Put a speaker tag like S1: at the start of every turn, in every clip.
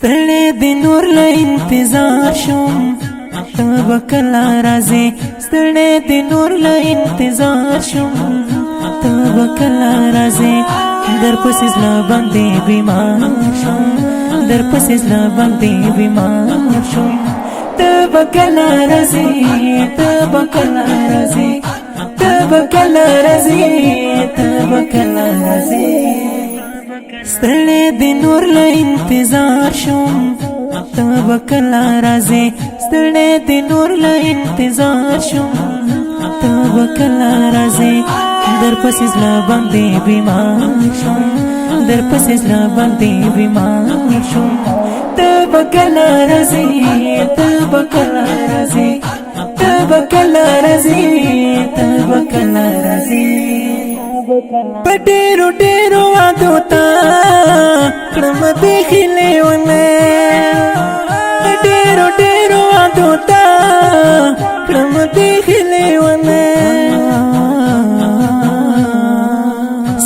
S1: ستړی د نور له انتظار شوم ته به کله راځې ستړی د نور له انتظار شوم ته به کله راځې درپسې زړه باندې بیمار شوم درپسې زړه باندې بیمار شوم ته به کله راځې ته به کله راځې ته به کله راځې ته به کله راځې ستړی د نور له انتظار شوم ته به کله راځې ستړی د نور له انتظار شوم ته به کله راځې درپسې زړه باندې بیمار شوم درپسې زړه باندې بیمار شوم ته به کله راځې ته به کله راځې ته به کله راځې ته به کله راځې په ډېرو ډېرو وعدو ته کړم بیخي لیونی په ډېرو ډېرو وعدو ته کړم بیخي لیونی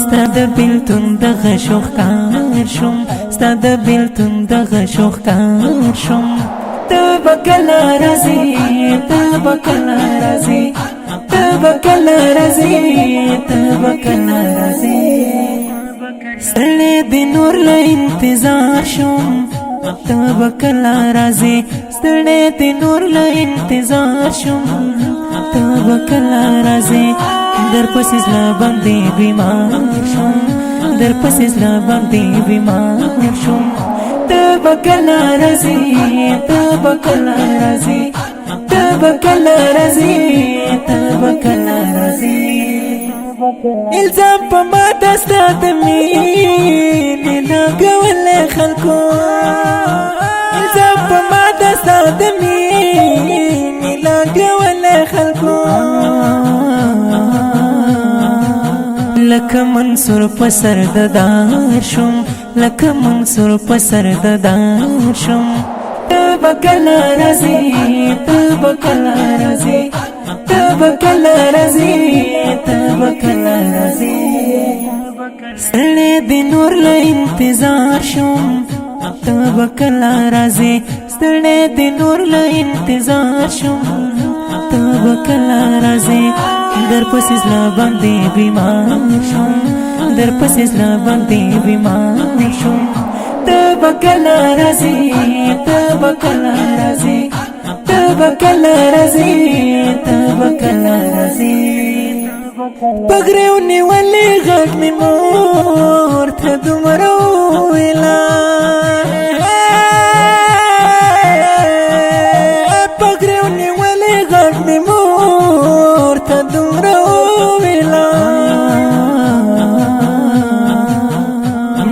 S1: ستا د بېلتون دغه شوخکار شوم ستا د بېلتون دغه شوخکار شوم ته به کله راځې ته به کله راځې ته به کله راځې ته به کله راځې ستړی د نور له انتظار شوم ته به کله راځې ستړی د نور له انتظار شوم ته به کله راځې درپسې زړه باندې بیمار شوم درپسې زړه باندې بیمار شوم ته به کله راځې ته به کله راځې ته به کله راځې ته به کله راځې الزام په ما ده ستا د مینې لګولی خلکو الزام په ما ده ستا د مینې لګولی خلکو لکه منصور په سر د دار شوم لکه منصور په سر د دار شوم ته به کله راځې ته به کله راځې ته به کله راځې ته به کله راځې ستړی د نور له انتظار شوم ته به کله راځې ستړی د نور له انتظار شوم ته به کله راځې درپسې زړه باندې بیمار شوم درپسې زړه باندې بیمار شوم ته به کله راځې ته به کله راځې ته به کله راځې ته به کله راځې پګریو نیولې غږ مې مور ته دومره وویله پګریو نیولې غږ مې مور ته دومره وویله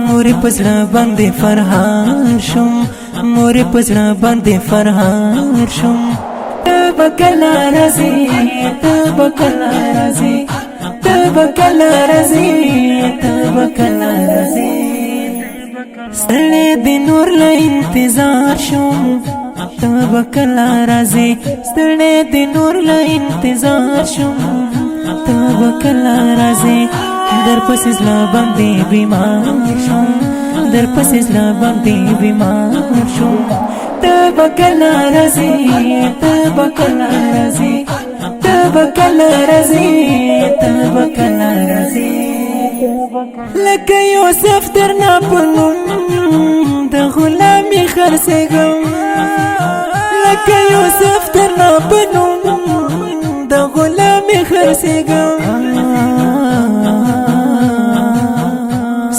S1: مورې په زړه باندې فرهار شوم مورې په زړه باندې فرهار شوم ته به کله راځې ته به کله راځې ته به کله راځې ته به کله راځې ستړی د نور له انتظار شوم ته به کله راځې ستړی د نور له انتظار شوم ته به کله راځې درپسې زړه باندې بیمار شوم درپسې زړه باندې بیمار شوم ته به کله راځې ته به کله راځې ته به کله راځې ته به کله راځې لکه یوسف درنه په نوم د غلامي خرڅېږم لکه یوسف درنه په نوم د غلامي خرڅېږم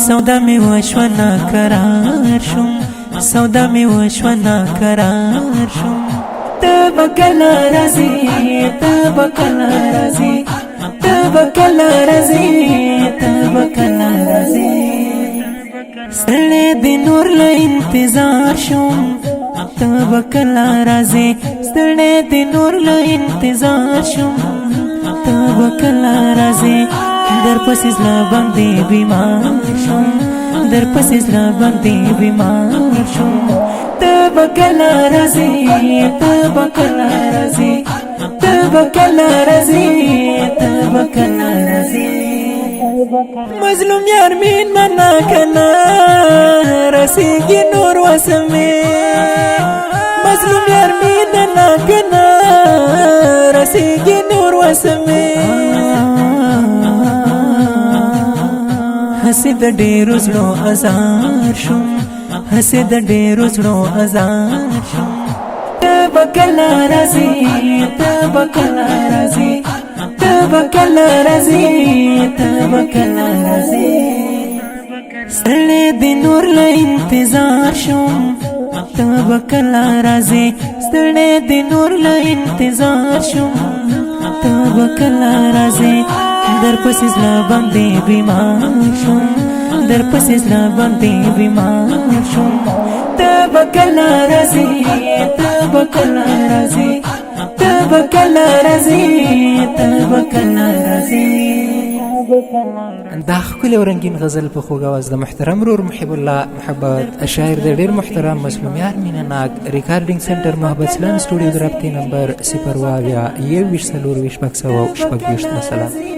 S1: سودا می وشوه ناقرار شوم سودا می وشوه ناقرار شوم ته به کله راځې ته به کله راځې ته به کله راځې ته به کله راځې ستړی د نور له انتظار شوم ته به کله راځې ستړی د نور له انتظار شوم ته به کله راځې درپسې زړه باندې بیمار شوم درپسې زړه باندې بیمار شوم ته به کله راځې ته به کله راځې ته به کله راځې ته به کله راځې مظلوم یار مین منا کنا رسیږي نور وسمه مظلوم یار مین منا کنا رسیږي نور وسمه حسد ډېرو زړو ازار شوم حسد ډېرو زړو ازار شوم تبکلا رازي تبکلا رازي تبکلا رازي تبکلا رازي سړې د نور له انتظار شوم تبکلا رازي سړې د نور له انتظار شوم تبکلا رازي در پسې زړه باندې بیمار شوم در پسې زړه باندې بیمار شوم تبکلا رازي تبکلا رازي تبکلا رازي تبکلا رازي دا ښکلی او رنګین غزل په خوږ اواز د محترم رور محب الله محبت شاعر د ډېر محترم مظلوم یار مینه ناک ریکارډینګ سنټر محبت اسلام سټوډیو د رابطې نمبر 0 21 4 24 6 سلام